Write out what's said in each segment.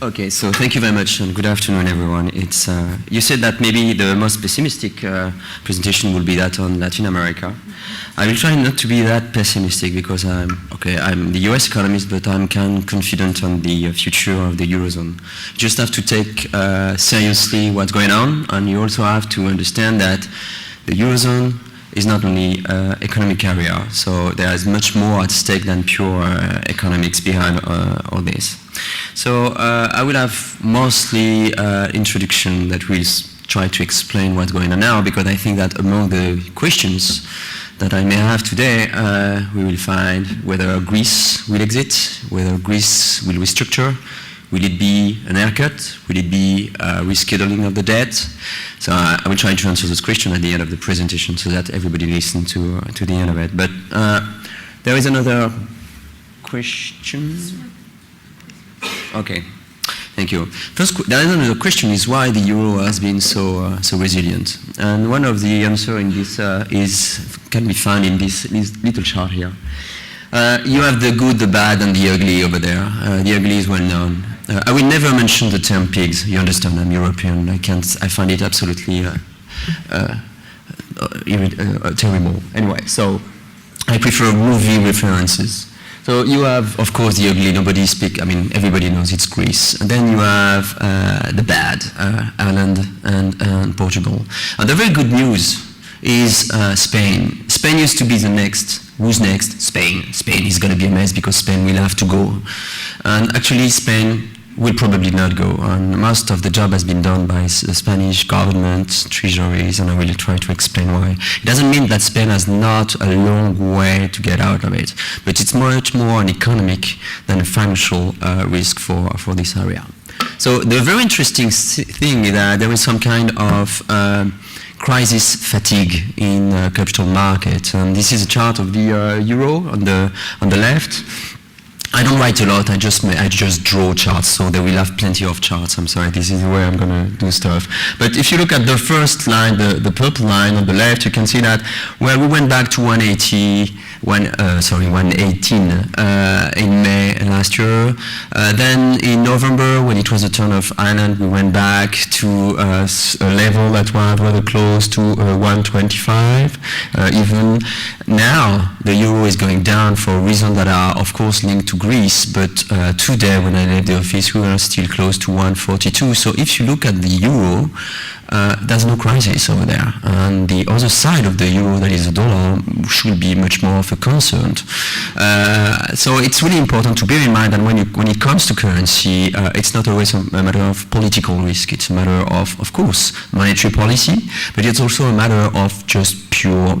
Okay, so thank you very much and good afternoon, everyone. It's you said that maybe the most pessimistic presentation will be that on Latin America. I will try not to be that pessimistic because I'm the US economist, but I'm kind of confident on the future of the Eurozone. You just have to take seriously what's going on, and you also have to understand that the Eurozone is not only economic area, so there is much more at stake than pure economics behind all this. So I will have mostly introduction that will try to explain what's going on now, because I think that among the questions that I may have today, we will find whether Greece will exit, whether Greece will restructure, will it be an haircut, will it be a rescheduling of the debt? So I will try to answer this question at the end of the presentation so that everybody listens to the end of it. But there is another question. Okay, thank you. First, there is another question: is why the euro has been so resilient? And one of the answers in this can be found in this little chart here. You have the good, the bad, and the ugly over there. The ugly is well known. I will never mention the term pigs. You understand? I'm European. I find it absolutely terrible. Anyway, so I prefer movie references. So you have, of course, the ugly. Everybody knows it's Greece. And then you have the bad, Ireland and Portugal. And the very good news is Spain. Spain used to be the next. Who's next? Spain. Spain is going to be a mess because Spain will have to go. And actually, Spain will probably not go. And most of the job has been done by the Spanish government, treasuries, and I will try to explain why. It doesn't mean that Spain has not a long way to get out of it, but it's much more an economic than a financial risk for this area. So the very interesting thing is that there is some kind of crisis fatigue in capital market, and this is a chart of the euro on the left. I don't write a lot. I just draw charts, so they will have plenty of charts. I'm sorry, this is the way I'm going to do stuff. But if you look at the first line, the purple line on the left, you can see that we went back to 118 in May last year. Then in November, when it was the turn of Ireland, we went back to a level that was rather close to 125 even. Now the euro is going down for reasons that are of course linked to Greece, but today when I left the office we were still close to 142. So if you look at the euro, there's no crisis over there. And the other side of the euro, that is the dollar, should be much more of a concern. So it's really important to bear in mind that when it comes to currency, it's not always a matter of political risk. It's a matter of course, monetary policy, but it's also a matter of just pure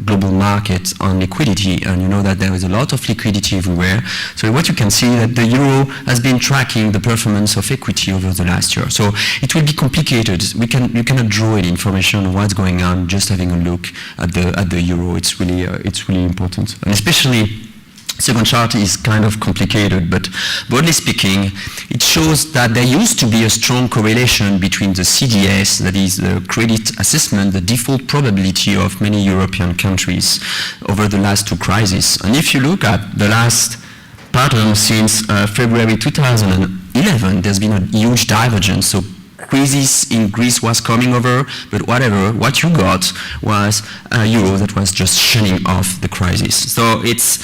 global market on liquidity, and you know that there is a lot of liquidity everywhere. So what you can see that the euro has been tracking the performance of equity over the last year. So it will be complicated. You cannot draw any information on what's going on just having a look at the euro. It's really important, and especially. Second chart is kind of complicated, but broadly speaking, it shows that there used to be a strong correlation between the CDS, that is the credit assessment, the default probability of many European countries over the last two crises. And if you look at the last pattern since February 2011, there's been a huge divergence. So crisis in Greece was coming over, but what you got was a euro that was just shunning off the crisis. So it's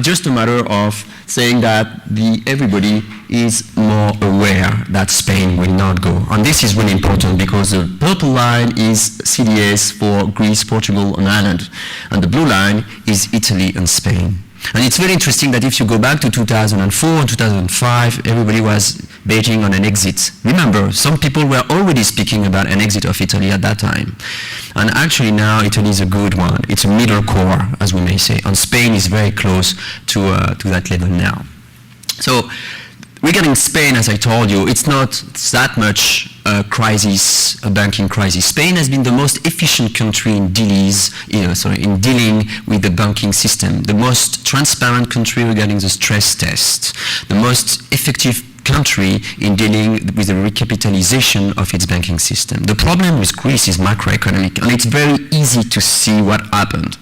just a matter of saying that everybody is more aware that Spain will not go. And this is really important because the purple line is CDS for Greece, Portugal, and Ireland, and the blue line is Italy and Spain. And it's very interesting that if you go back to 2004 and 2005, everybody was betting on an exit. Remember, some people were already speaking about an exit of Italy at that time. And actually now Italy is a good one. It's a middle core, as we may say. And Spain is very close to that level now. So regarding Spain, as I told you, it's not that much a banking crisis. Spain has been the most efficient country in dealing with the banking system, the most transparent country regarding the stress test, the most effective country in dealing with the recapitalization of its banking system. The problem with Greece is macroeconomic, and it's very easy to see what happened.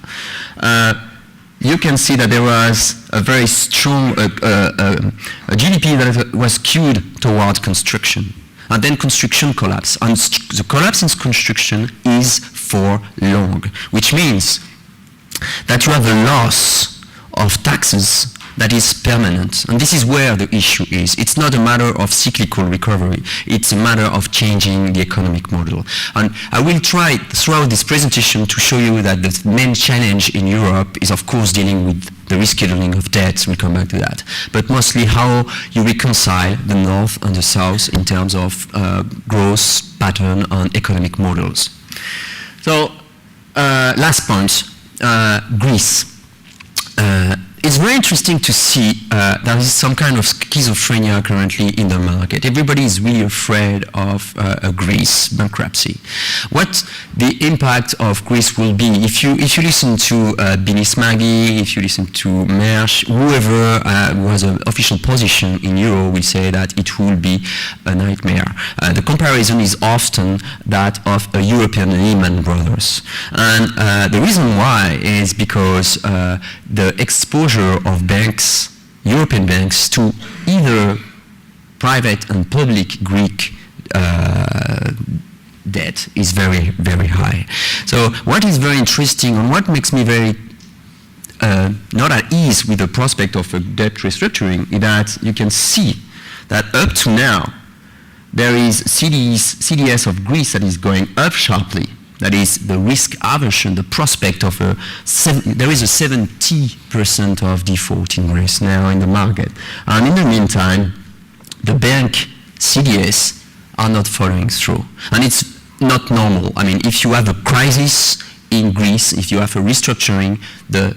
you can see that there was a very strong a GDP that was skewed toward construction. And then construction collapsed. And the collapse in construction is for long, which means that you have a loss of taxes that is permanent. And this is where the issue is. It's not a matter of cyclical recovery. It's a matter of changing the economic model. And I will try throughout this presentation to show you that the main challenge in Europe is of course dealing with the rescheduling of debts. We'll come back to that. But mostly how you reconcile the North and the South in terms of growth pattern and economic models. So last point, Greece. It's very interesting to see there is some kind of schizophrenia currently in the market. Everybody is really afraid of a Greece bankruptcy. What the impact of Greece will be, if you listen to Binis Maggi, if you listen to Mersch, whoever was an official position in Euro will say that it will be a nightmare. The comparison is often that of a European Lehman Brothers. And the reason why is because the exposure of banks, European banks, to either private and public Greek debt is very, very high. So what is very interesting and what makes me very not at ease with the prospect of a debt restructuring is that you can see that up to now there is CDS of Greece that is going up sharply. That is the risk aversion, the prospect of there is a 70% of default in Greece now in the market. And in the meantime, the bank CDS are not following through. And it's not normal. I mean, if you have a crisis in Greece, if you have a restructuring, the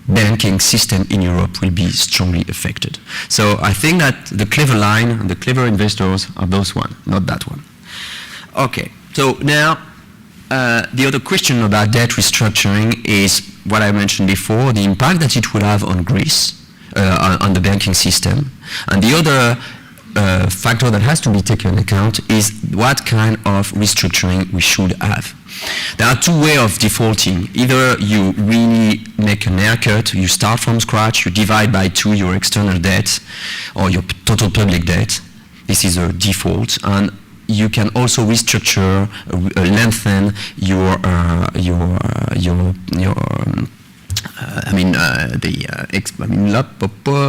banking system in Europe will be strongly affected. So I think that the clever line and the clever investors are those one, not that one. Okay, so now, the other question about debt restructuring is what I mentioned before, the impact that it would have on Greece, on the banking system. And the other factor that has to be taken into account is what kind of restructuring we should have. There are two ways of defaulting. Either you really make an haircut, you start from scratch, you divide by 2 your external debt or your total public debt. This is a default. And you can also restructure, lengthen your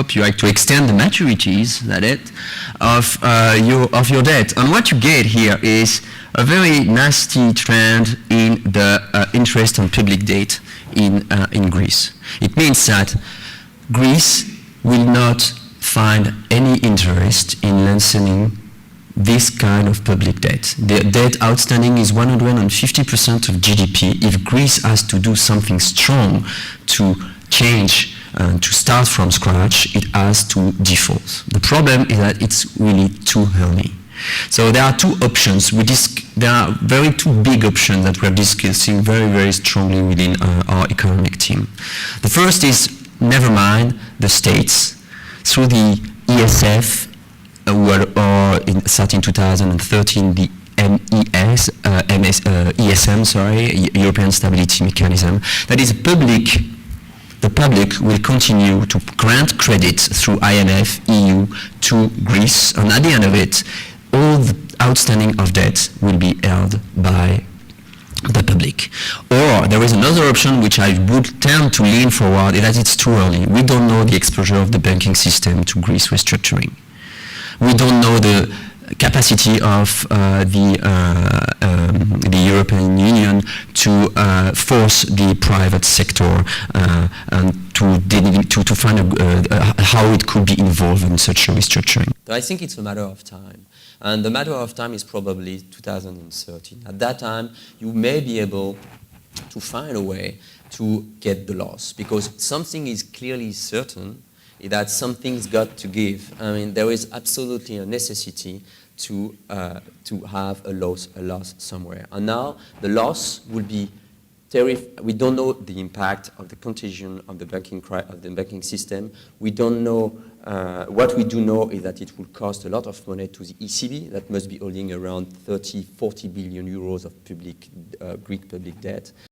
you like to extend the maturities, that it, of your debt. And what you get here is a very nasty trend in the interest on public debt in Greece. It means that Greece will not find any interest in lengthening this kind of public debt. The debt outstanding is 150% of GDP. If Greece has to do something strong to change and to start from scratch, it has to default. The problem is that it's really too early. So there are two options. There are two big options that we're discussing very, very strongly within our economic team. The first is, never mind the states, through the ESF, starting 2013, the ESM, European Stability Mechanism, that is the public will continue to grant credit through IMF, EU to Greece, and at the end of it, all the outstanding of debt will be held by the public. Or there is another option which I would tend to lean forward, is that it's too early. We don't know the exposure of the banking system to Greece restructuring. We don't know the capacity of the European Union to force the private sector and to find how it could be involved in such a restructuring. So I think it's a matter of time. And the matter of time is probably 2013. At that time, you may be able to find a way to get the loss, because something is clearly certain, that something's got to give. I mean, there is absolutely a necessity to have a loss somewhere. And now the loss will be terrific. We don't know the impact of the contagion of the banking system. We don't know. What we do know is that it will cost a lot of money to the ECB, that must be holding around 30-40 billion euros of Greek public debt.